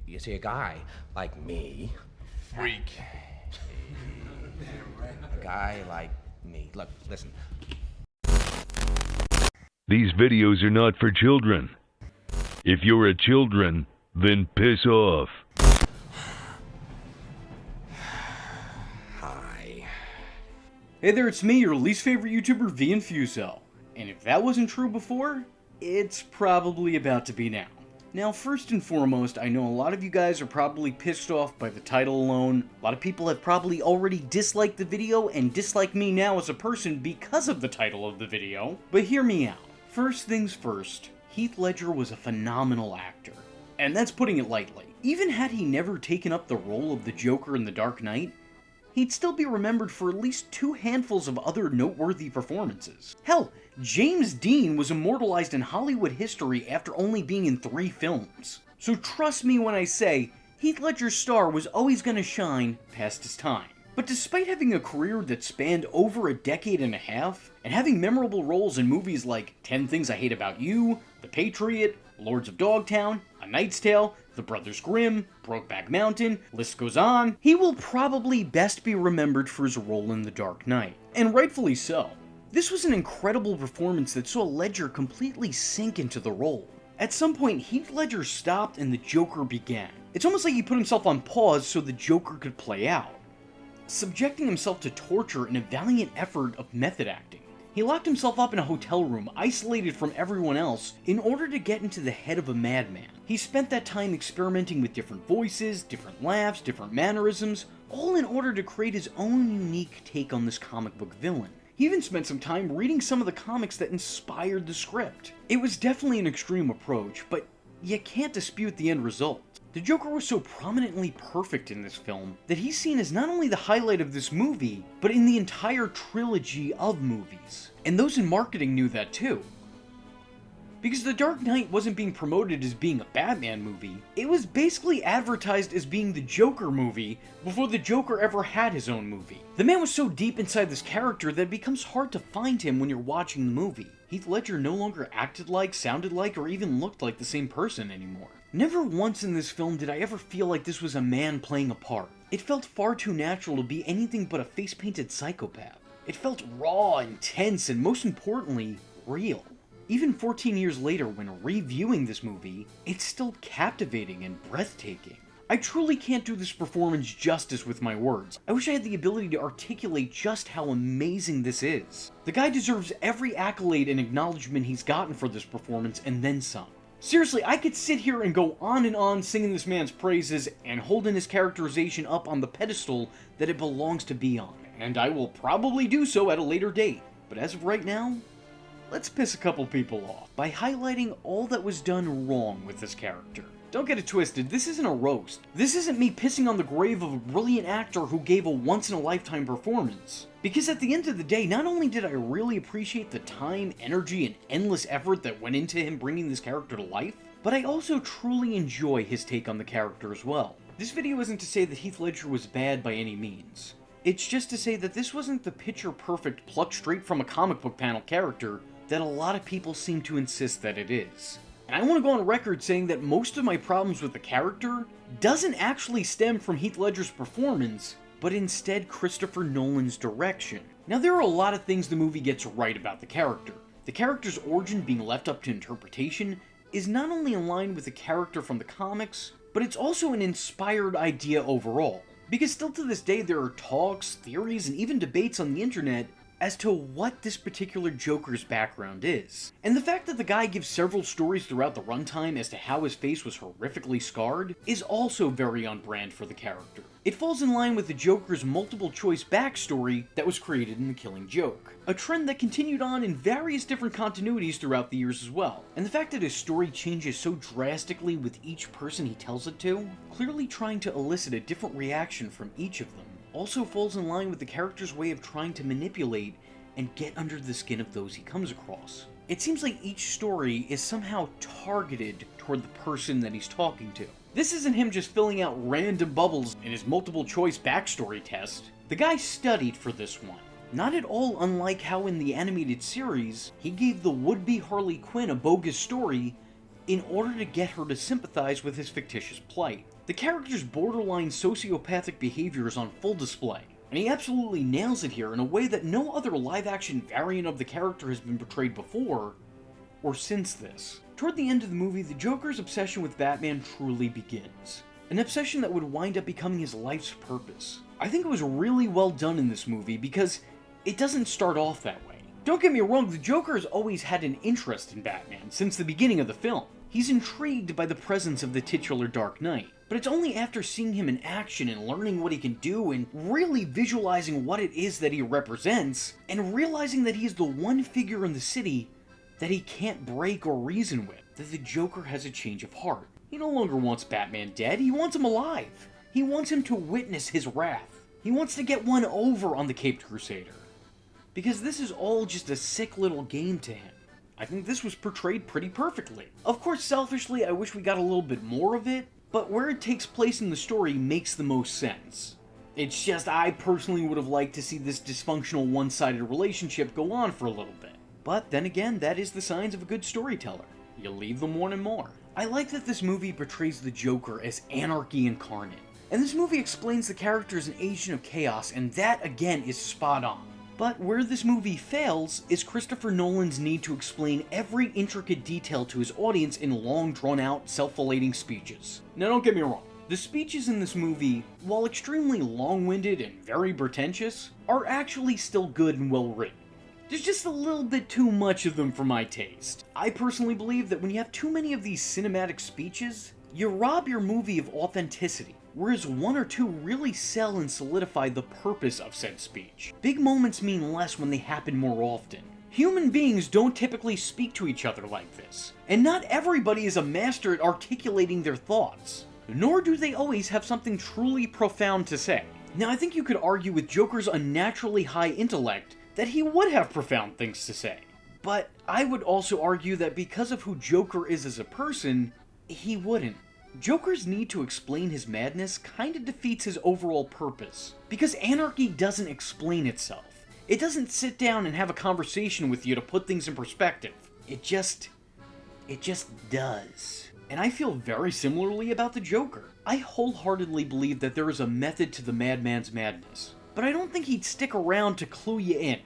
You see, a guy like me, Freak. a guy like me. Look, listen. These videos are not for children. If you're a children, then piss off. Hi. Hey there, it's me, your least favorite YouTuber, the Infuso. And if that wasn't true before, it's probably about to be now. Now, first and foremost, I know a lot of you guys are probably pissed off by the title alone. A lot of people have probably already disliked the video and dislike me now as a person because of the title of the video. But hear me out. First things first, Heath Ledger was a phenomenal actor. And that's putting it lightly. Even had he never taken up the role of the Joker in The Dark Knight, he'd still be remembered for at least 2 handfuls of other noteworthy performances. Hell, James Dean was immortalized in Hollywood history after only being in 3 films. So trust me when I say, Heath Ledger's star was always gonna shine past his time. But despite having a career that spanned over a decade and a half, and having memorable roles in movies like 10 Things I Hate About You, The Patriot, Lords of Dogtown, A Knight's Tale, The Brothers Grimm, Brokeback Mountain, list goes on, he will probably best be remembered for his role in The Dark Knight. And rightfully so. This was an incredible performance that saw Ledger completely sink into the role. At some point, Heath Ledger stopped and the Joker began. It's almost like he put himself on pause so the Joker could play out, subjecting himself to torture in a valiant effort of method acting. He locked himself up in a hotel room, isolated from everyone else, in order to get into the head of a madman. He spent that time experimenting with different voices, different laughs, different mannerisms, all in order to create his own unique take on this comic book villain. He even spent some time reading some of the comics that inspired the script. It was definitely an extreme approach, but you can't dispute the end result. The Joker was so prominently perfect in this film that he's seen as not only the highlight of this movie, but in the entire trilogy of movies. And those in marketing knew that too. Because The Dark Knight wasn't being promoted as being a Batman movie, it was basically advertised as being the Joker movie before the Joker ever had his own movie. The man was so deep inside this character that it becomes hard to find him when you're watching the movie. Heath Ledger no longer acted like, sounded like, or even looked like the same person anymore. Never once in this film did I ever feel like this was a man playing a part. It felt far too natural to be anything but a face-painted psychopath. It felt raw, intense, and most importantly, real. Even 14 years later, when reviewing this movie, it's still captivating and breathtaking. I truly can't do this performance justice with my words. I wish I had the ability to articulate just how amazing this is. The guy deserves every accolade and acknowledgement he's gotten for this performance, and then some. Seriously, I could sit here and go on and on singing this man's praises and holding his characterization up on the pedestal that it belongs to be on. And I will probably do so at a later date. But as of right now, let's piss a couple people off by highlighting all that was done wrong with this character. Don't get it twisted, this isn't a roast. This isn't me pissing on the grave of a brilliant actor who gave a once-in-a-lifetime performance. Because at the end of the day, not only did I really appreciate the time, energy, and endless effort that went into him bringing this character to life, but I also truly enjoy his take on the character as well. This video isn't to say that Heath Ledger was bad by any means. It's just to say that this wasn't the picture-perfect, plucked straight from a comic book panel character that a lot of people seem to insist that it is. And I want to go on record saying that most of my problems with the character doesn't actually stem from Heath Ledger's performance, but instead Christopher Nolan's direction. Now, there are a lot of things the movie gets right about the character. The character's origin being left up to interpretation is not only in line with the character from the comics, but it's also an inspired idea overall. Because still to this day there are talks, theories, and even debates on the internet as to what this particular Joker's background is. And the fact that the guy gives several stories throughout the runtime as to how his face was horrifically scarred is also very on brand for the character. It falls in line with the Joker's multiple choice backstory that was created in The Killing Joke, a trend that continued on in various different continuities throughout the years as well. And the fact that his story changes so drastically with each person he tells it to, clearly trying to elicit a different reaction from each of them, also falls in line with the character's way of trying to manipulate and get under the skin of those he comes across. It seems like each story is somehow targeted toward the person that he's talking to. This isn't him just filling out random bubbles in his multiple choice backstory test. The guy studied for this one. Not at all unlike how in the animated series, he gave the would-be Harley Quinn a bogus story in order to get her to sympathize with his fictitious plight. The character's borderline sociopathic behavior is on full display, and he absolutely nails it here in a way that no other live-action variant of the character has been portrayed before, or since this. Toward the end of the movie, the Joker's obsession with Batman truly begins. An obsession that would wind up becoming his life's purpose. I think it was really well done in this movie because it doesn't start off that way. Don't get me wrong, the Joker has always had an interest in Batman since the beginning of the film. He's intrigued by the presence of the titular Dark Knight, but it's only after seeing him in action and learning what he can do and really visualizing what it is that he represents, and realizing that he's the one figure in the city that he can't break or reason with, that the Joker has a change of heart. He no longer wants Batman dead, he wants him alive. He wants him to witness his wrath. He wants to get one over on the Caped Crusader. Because this is all just a sick little game to him. I think this was portrayed pretty perfectly. Of course, selfishly, I wish we got a little bit more of it, but where it takes place in the story makes the most sense. It's just I personally would have liked to see this dysfunctional one-sided relationship go on for a little bit. But then again, that is the signs of a good storyteller. You leave them wanting more. I like that this movie portrays the Joker as anarchy incarnate. And this movie explains the character as an agent of chaos, and that again is spot on. But where this movie fails is Christopher Nolan's need to explain every intricate detail to his audience in long, drawn-out, self-relating speeches. Now don't get me wrong, the speeches in this movie, while extremely long-winded and very pretentious, are actually still good and well-written. There's just a little bit too much of them for my taste. I personally believe that when you have too many of these cinematic speeches, you rob your movie of authenticity, whereas one or two really sell and solidify the purpose of said speech. Big moments mean less when they happen more often. Human beings don't typically speak to each other like this, and not everybody is a master at articulating their thoughts, nor do they always have something truly profound to say. Now, I think you could argue with Joker's unnaturally high intellect that he would have profound things to say. But I would also argue that because of who Joker is as a person, he wouldn't. Joker's need to explain his madness kinda defeats his overall purpose, because anarchy doesn't explain itself. It doesn't sit down and have a conversation with you to put things in perspective. It just does. And I feel very similarly about the Joker. I wholeheartedly believe that there is a method to the madman's madness, but I don't think he'd stick around to clue you in.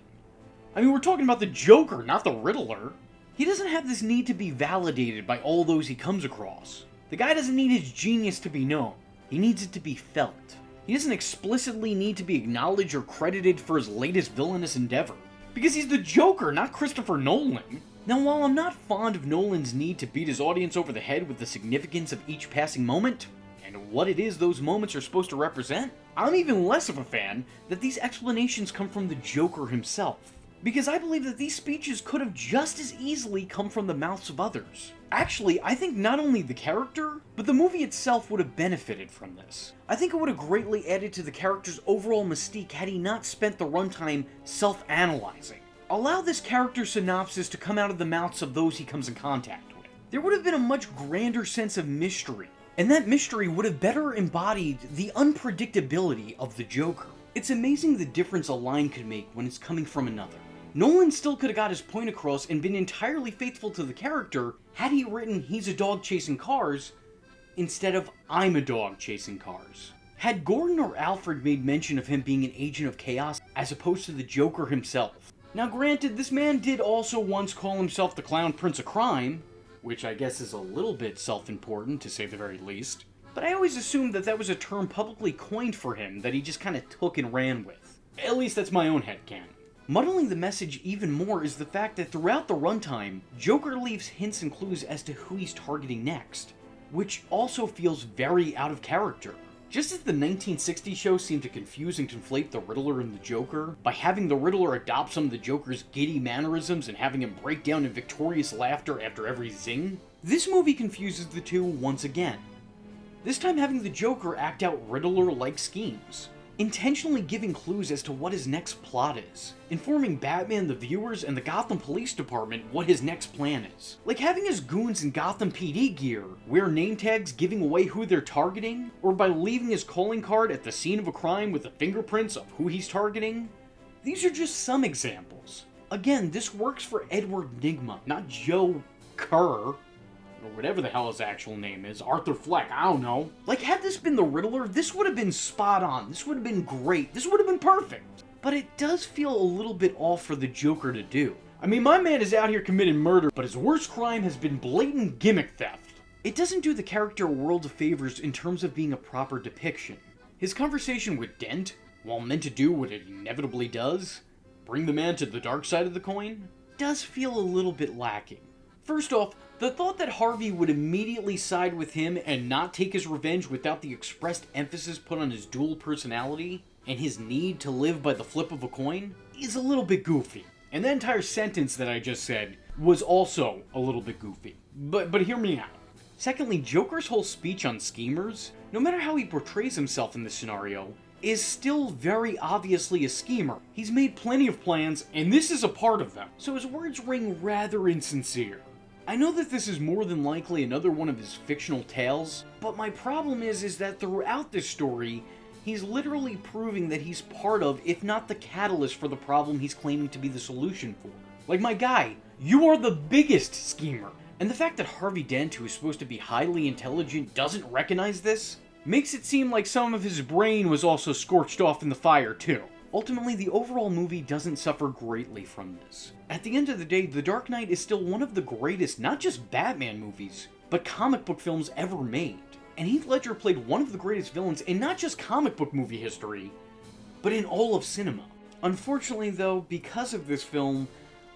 I mean, we're talking about the Joker, not the Riddler. He doesn't have this need to be validated by all those he comes across. The guy doesn't need his genius to be known. He needs it to be felt. He doesn't explicitly need to be acknowledged or credited for his latest villainous endeavor. Because he's the Joker, not Christopher Nolan. Now, while I'm not fond of Nolan's need to beat his audience over the head with the significance of each passing moment, and what it is those moments are supposed to represent, I'm even less of a fan that these explanations come from the Joker himself. Because I believe that these speeches could have just as easily come from the mouths of others. Actually, I think not only the character, but the movie itself would have benefited from this. I think it would have greatly added to the character's overall mystique had he not spent the runtime self-analyzing. Allow this character's synopsis to come out of the mouths of those he comes in contact with. There would have been a much grander sense of mystery, and that mystery would have better embodied the unpredictability of the Joker. It's amazing the difference a line could make when it's coming from another. Nolan still could have got his point across and been entirely faithful to the character had he written "he's a dog chasing cars" instead of "I'm a dog chasing cars." Had Gordon or Alfred made mention of him being an agent of chaos as opposed to the Joker himself. Now granted, this man did also once call himself the Clown Prince of Crime, which I guess is a little bit self-important to say the very least, but I always assumed that that was a term publicly coined for him that he just kinda took and ran with. At least that's my own headcanon. Muddling the message even more is the fact that throughout the runtime, Joker leaves hints and clues as to who he's targeting next, which also feels very out of character. Just as the 1960s show seemed to confuse and conflate the Riddler and the Joker, by having the Riddler adopt some of the Joker's giddy mannerisms and having him break down in victorious laughter after every zing, this movie confuses the two once again. This time having the Joker act out Riddler-like schemes, intentionally giving clues as to what his next plot is, informing Batman, the viewers, and the Gotham Police Department what his next plan is. Like having his goons in Gotham PD gear wear name tags giving away who they're targeting, or by leaving his calling card at the scene of a crime with the fingerprints of who he's targeting. These are just some examples. Again, this works for Edward Nygma, not Joe Kerr. or whatever the hell his actual name is, Arthur Fleck, I don't know. Like, had this been the Riddler, this would have been spot on, this would have been great, this would have been perfect. But it does feel a little bit off for the Joker to do. I mean, my man is out here committing murder, but his worst crime has been blatant gimmick theft. It doesn't do the character a world of favors in terms of being a proper depiction. His conversation with Dent, while meant to do what it inevitably does, bring the man to the dark side of the coin, does feel a little bit lacking. First off, the thought that Harvey would immediately side with him and not take his revenge without the expressed emphasis put on his dual personality and his need to live by the flip of a coin is a little bit goofy. And the entire sentence that I just said was also a little bit goofy. But hear me out. Secondly, Joker's whole speech on schemers, no matter how he portrays himself in this scenario, is still very obviously a schemer. He's made plenty of plans, and this is a part of them, so his words ring rather insincere. I know that this is more than likely another one of his fictional tales, but my problem is that throughout this story, he's literally proving that he's part of, if not the catalyst for the problem he's claiming to be the solution for. Like, my guy, you are the biggest schemer. And the fact that Harvey Dent, who is supposed to be highly intelligent, doesn't recognize this, makes it seem like some of his brain was also scorched off in the fire too. Ultimately, the overall movie doesn't suffer greatly from this. At the end of the day, The Dark Knight is still one of the greatest, not just Batman movies, but comic book films ever made. And Heath Ledger played one of the greatest villains in not just comic book movie history, but in all of cinema. Unfortunately though, because of this film,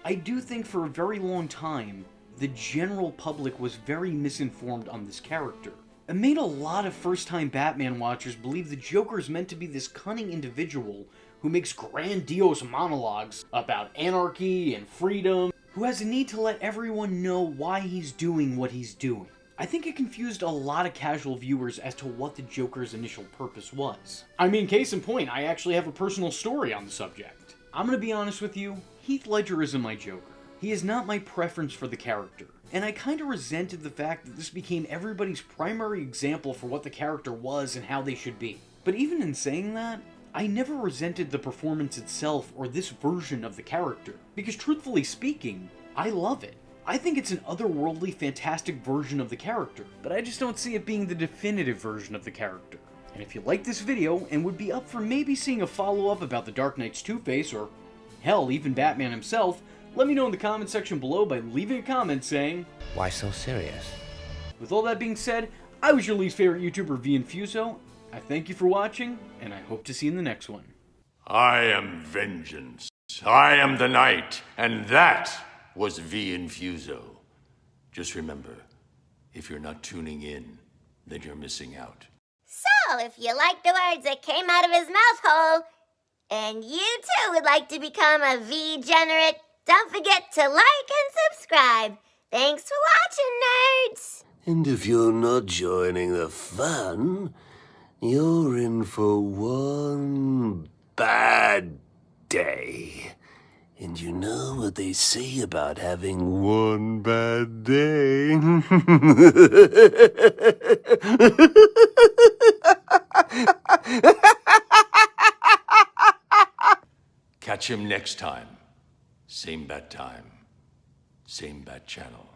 I do think for a very long time, the general public was very misinformed on this character. It made a lot of first-time Batman watchers believe the Joker is meant to be this cunning individual who makes grandiose monologues about anarchy and freedom, who has a need to let everyone know why he's doing what he's doing. I think it confused a lot of casual viewers as to what the Joker's initial purpose was. I mean, case in point, I actually have a personal story on the subject. I'm gonna be honest with you, Heath Ledger isn't my Joker. He is not my preference for the character, and I kinda resented the fact that this became everybody's primary example for what the character was and how they should be. But even in saying that, I never resented the performance itself or this version of the character, because truthfully speaking, I love it. I think it's an otherworldly, fantastic version of the character, but I just don't see it being the definitive version of the character. And if you like this video and would be up for maybe seeing a follow-up about the Dark Knight's Two-Face, or hell, even Batman himself, let me know in the comment section below by leaving a comment saying, Why so serious? With all that being said, I was your least favorite YouTuber, Infuso. I thank you for watching, and I hope to see you in the next one. I am vengeance. I am the night, and that was Infuso. Just remember, if you're not tuning in, then you're missing out. So, if you like the words that came out of his mouth hole, and you too would like to become a V-generate, don't forget to like and subscribe. Thanks for watching, nerds! And if you're not joining the fun, you're in for one bad day. And you know what they say about having one bad day? Catch him next time. Same bat time, same bat channel.